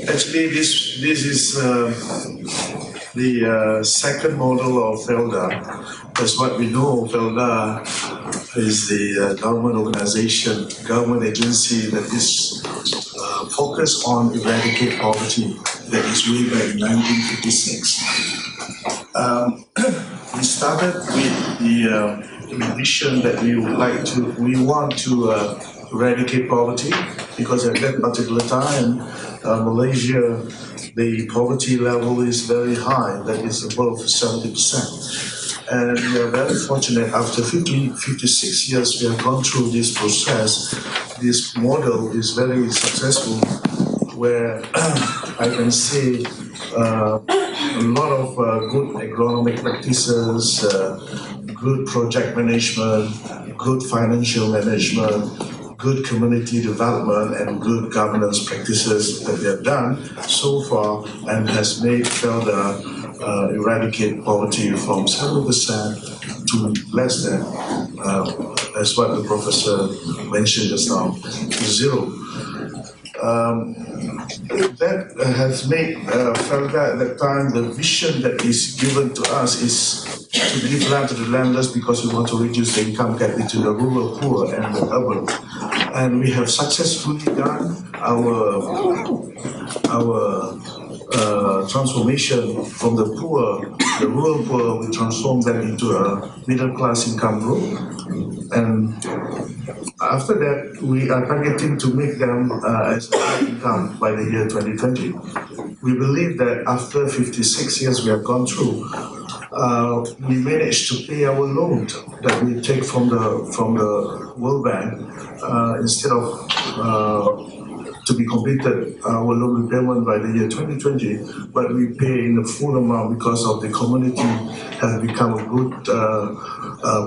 Actually, this is the second model of Felda. As what we know, Felda is the government organization, government agency that is focused on eradicate poverty. That is way back in 1956. We started with the vision that we want to eradicate poverty, because at that particular time, Malaysia, the poverty level is very high, that is above 70%. And we are very fortunate, after 56 years we have gone through this process. This model is very successful, where I can say a lot of good economic practices, good project management, good financial management, good community development, and good governance practices that they have done so far, and has made Felda eradicate poverty from 70% to less than, as what the professor mentioned just now, to zero. That has made Felda at that time, the vision that is given to us is to give land to the landless, because we want to reduce the income gap between the rural poor and the urban. And we have successfully done our transformation from the poor, the rural poor, we transformed them into a middle class income group. And after that, we are targeting to make them as a high income by the year 2020. We believe that after 56 years we have gone through, we managed to pay our loan that we take from the World Bank instead of to be completed our loan repayment by the year 2020, but we pay in the full amount because of the community has become a good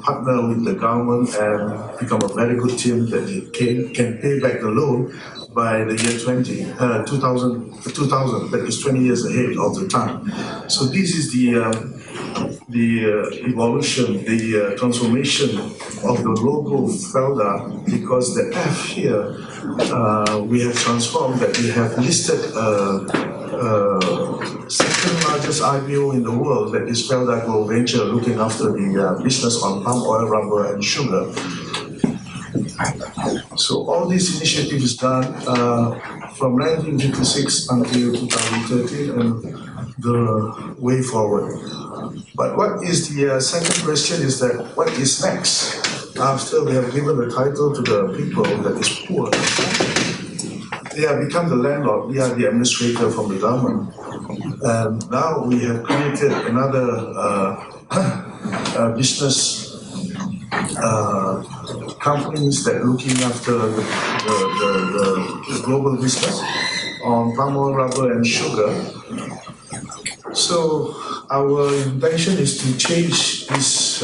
partner with the government and become a very good team that can pay back the loan by the year 2000, that is 20 years ahead of the time. So this is the evolution, the transformation of the logo Felda, because the F here, we have transformed that we have listed second largest IPO in the world, that is Felda Global Venture, looking after the business on palm oil, rubber, and sugar. So all these initiatives is done from 1956 until 2013, and the way forward. But what is the second question is that what is next? After we have given the title to the people that is poor, they have become the landlord, we are the administrator from the government. And now we have created another business companies that are looking after the global business on palm oil, rubber, and sugar. So our intention is to change this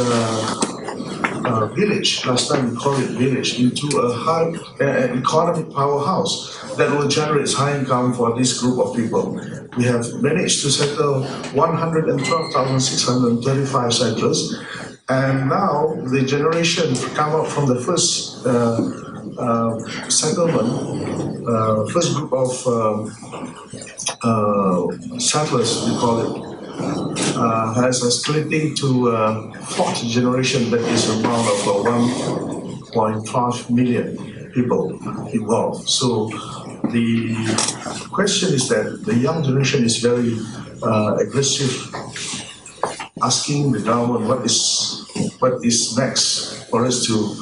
village, last time we called it village, into a high economic powerhouse that will generate high income for this group of people. We have managed to settle 112,635 settlers, and now the generation come up from the first settlement, first group of settlers, we call it, has escalated to fourth generation, that is around of 1.5 million people involved. So the question is that the young generation is very aggressive, asking the government what is next for us to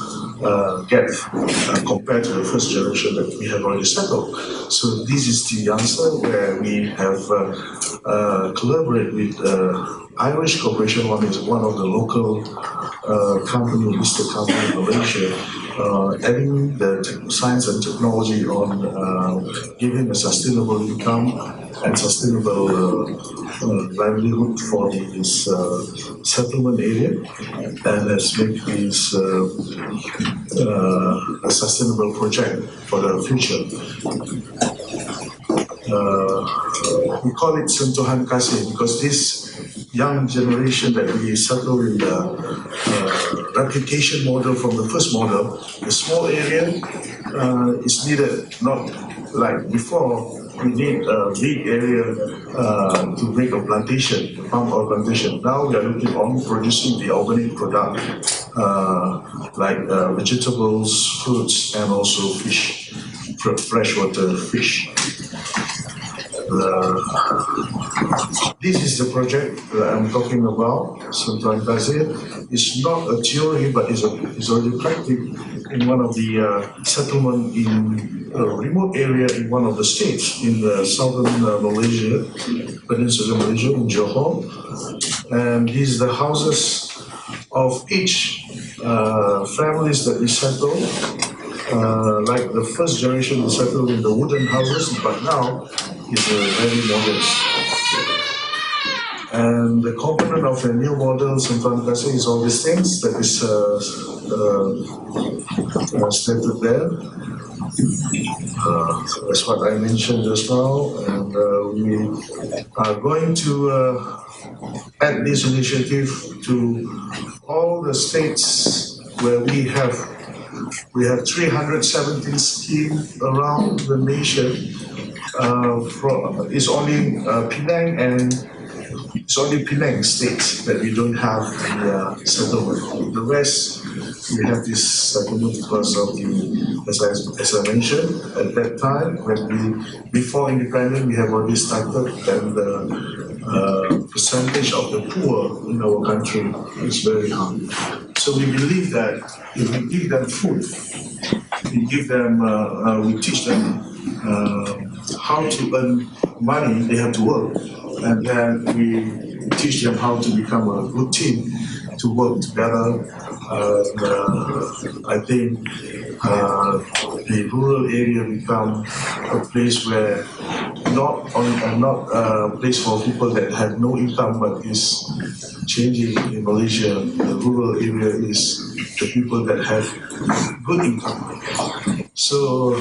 get compared to the first generation that we have already settled. So this is the answer, where we have collaborated with Irish Corporation. One is one of the local company, listed company in Malaysia, adding the science and technology on giving a sustainable income and sustainable livelihood for this settlement area, and has made this a sustainable project for the future. We call it Sentuhan Kasih because this young generation that we settle in the replication model from the first model. The small area is needed, not like before. We need a big area to make a plantation, palm oil plantation. Now we are looking on producing the organic product like vegetables, fruits, and also fish, freshwater fish. This is the project that I'm talking about, Sentuhan Kasih. It's not a theory, but it's already practical in one of the settlement in a remote area in one of the states in the southern Malaysia, Peninsular Malaysia, in Johor. And these are the houses of each families that we settle. Like the first generation we settled in the wooden houses, but now it's very modest. And the component of the new model Sentuhan Kasih is all these things that is stated there. That's what I mentioned just now, and we are going to add this initiative to all the states where we have 317 schemes around the nation. It's only Penang and it's only Penang states that we don't have the settlement. The rest, we have this settlement because of the, as I mentioned, at that time, before independence, we have already started, and the percentage of the poor in our country is very high. So we believe that if we give them food, we teach them how to earn money, they have to work. And then we teach them how to become a good team, to work together. I think the rural area become a place where not a place for people that have no income, but is changing in Malaysia. The rural area is the people that have good income. So,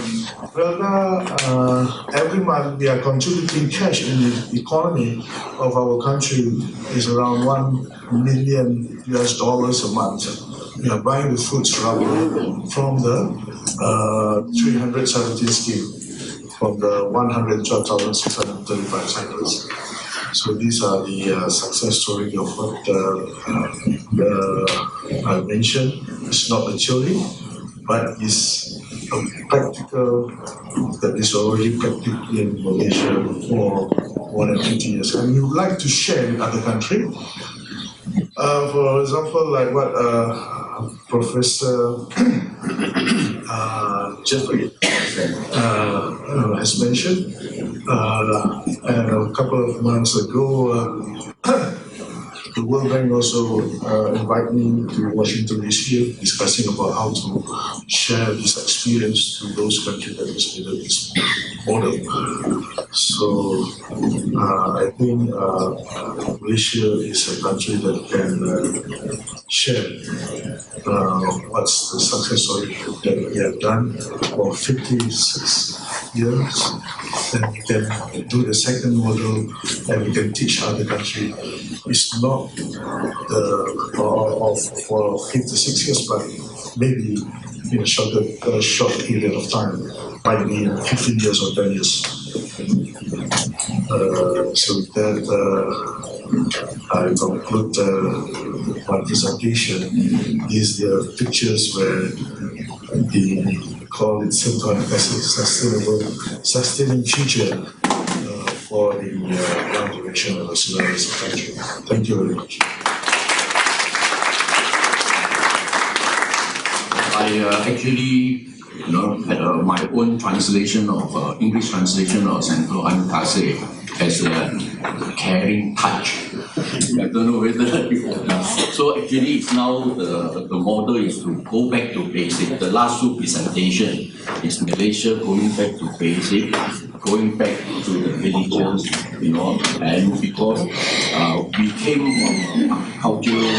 every month we are contributing cash in the economy of our country is around $1 million a month. We are buying the fruits from the 317 scheme, from the 112,635 centers. So these are the success story of what I mentioned. It's not a theory, but it's a practical that is already practiced in Malaysia for more than 50 years. And we would like to share with other countries. For example, like what Professor Jeffrey has mentioned, and a couple of months ago, the World Bank also invited me to Washington DC, discussing about how to share this experience to those countries that is needed this model. So I think Malaysia is a country that can share what's the success story that we have done for 56 years. And we can do the second model, and we can teach other countries. It's not for 56 years, but maybe in a short period of time, might be 15 years or 10 years. So that I conclude my presentation. These are the pictures where we call it Sentuhan Kasih, sustaining future for the young generation of as well as the country. Thank you very much. I actually, had my own translation of English translation of Sentuhan Kasih as a caring touch. I don't know whether so actually it's now the model is to go back to basic. The last two presentation is Malaysia going back to basic, going back to the villages, and because we came from cultural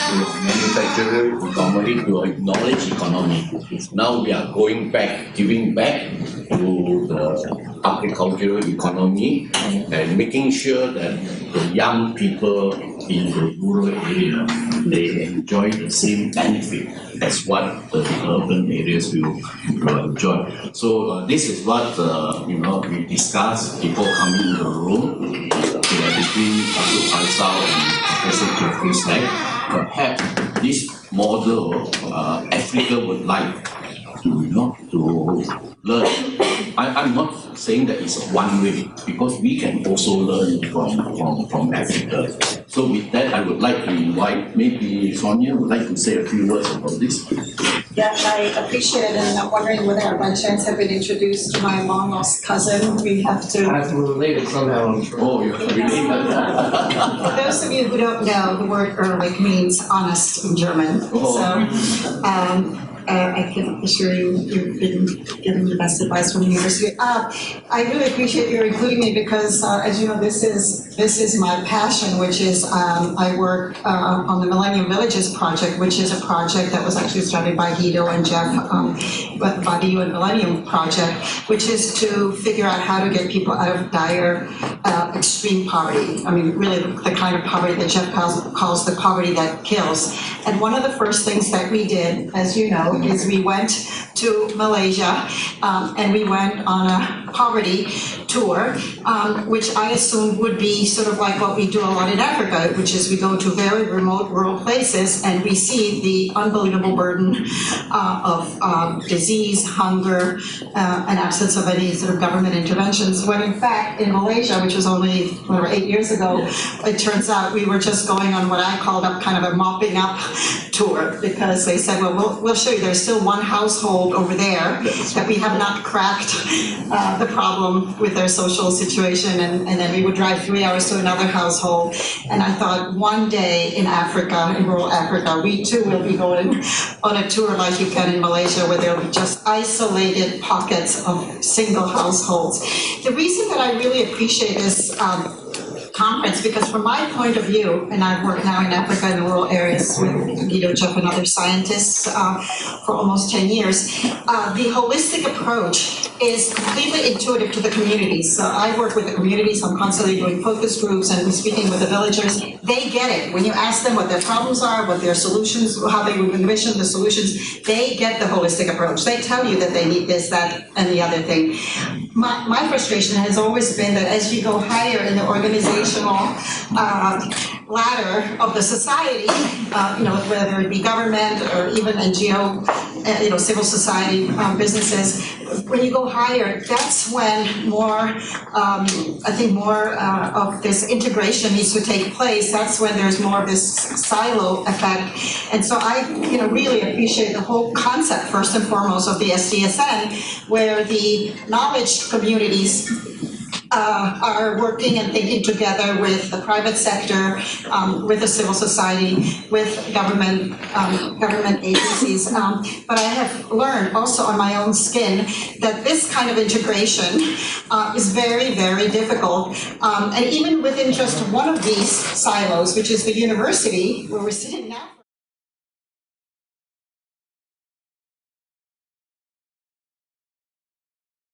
manufacturing agricultural economy to a knowledge economy. Now we are going back, giving back to the agricultural economy and making sure that the young people in the rural area, they enjoy the same benefit as what the urban areas will enjoy. So this is what we discuss. People coming in the room between Dr. Faizoull and Professor Jeffrey Slack. Perhaps this model Africa would like to learn. I'm not saying that it's one way, because we can also learn from Africa. So with that, I would like to invite, maybe Sonia would like to say a few words about this. Yeah, I appreciate it, and I'm wondering whether I by chance have been introduced to my long-lost cousin. We have to... We're related somehow, I'm sure. Oh, you're related. For those of you who don't know, the word Ehrlich means honest in German. Oh. So, I can assure you, you've been given the best advice from the university. I really appreciate your including me because, as you know, this is my passion, which is I work on the Millennium Villages project, which is a project that was actually started by Guido and Jeff, by the UN Millennium Project, which is to figure out how to get people out of dire, extreme poverty. I mean, really the kind of poverty that Jeff calls the poverty that kills. And one of the first things that we did, as you know, is we went to Malaysia and we went on a poverty tour, which I assumed would be sort of like what we do a lot in Africa, which is we go to very remote rural places and we see the unbelievable burden of disease, hunger, and absence of any sort of government interventions, when in fact in Malaysia, which was only 8 years ago, it turns out we were just going on what I called up kind of a mopping up tour, because they said, well, we'll show you, there's still one household over there that we have not cracked the problem with their social situation, and then we would drive 3 hours to another household. And I thought one day in Africa, in rural Africa, we too will be going on a tour like you can in Malaysia, where there'll be just isolated pockets of single households. The reason that I really appreciate this conference, because from my point of view, and I've worked now in Africa in rural areas with Guido, Jeff, and other scientists for almost 10 years, the holistic approach is completely intuitive to the communities. So I work with the communities, I'm constantly doing focus groups and speaking with the villagers. They get it. When you ask them what their problems are, what their solutions, how they would envision the solutions, they get the holistic approach. They tell you that they need this, that, and the other thing. My frustration has always been that as you go higher in the organizational ladder of the society, whether it be government or even NGO, civil society businesses, when you go higher, that's when more of this integration needs to take place. That's when there's more of this silo effect. And so I, really appreciate the whole concept, first and foremost, of the SDSN, where the knowledge communities are working and thinking together with the private sector, with the civil society, with government agencies. But I have learned also on my own skin that this kind of integration is very, very difficult. And even within just one of these silos, which is the university, where we're sitting now,